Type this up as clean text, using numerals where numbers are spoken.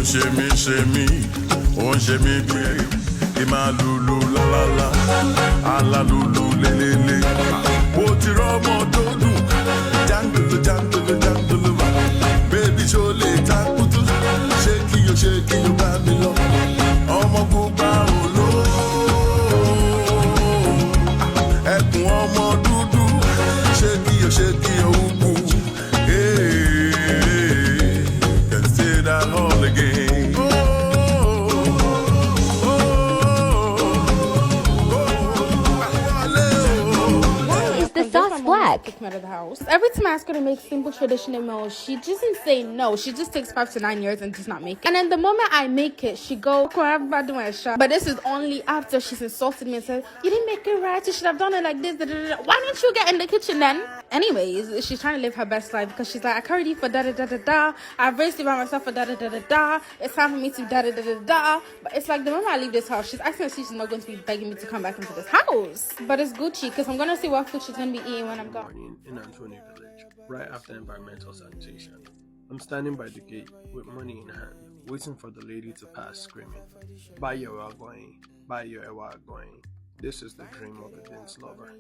shemi, on shemi be. Ima lulu la la la, ala lulu le le le. Woti romo dodu, jangle jangle jangle. Baby chole takutu, shake you Babylon. Omo guba olo, ekun omo dudu, shake you ubu. Hey, can say that all again. Out of the house. Every time I ask her to make simple traditional meals, she doesn't say no. She just takes 5 to 9 years and does not make it. And then the moment I make it, she go, but this is only after she's insulted me and said, you didn't make it right, you should have done it like this. Why didn't you get in the kitchen then? Anyways, she's trying to live her best life because she's like, I carried you for da-da-da-da-da. I've raised you by myself for da-da-da-da-da. It's time for me to da-da-da-da-da. But it's like the moment I leave this house, she's acting like she's not going to be begging me to come back into this house. But it's Gucci because I'm going to see what food she's going to be eating when I'm gone. In Anthony Village, right after environmental sanitation. I'm standing by the gate with money in hand, waiting for the lady to pass, screaming, "Buy your Ewa Agoyin, buy your Ewa Agoyin." This is the dream of a dance lover.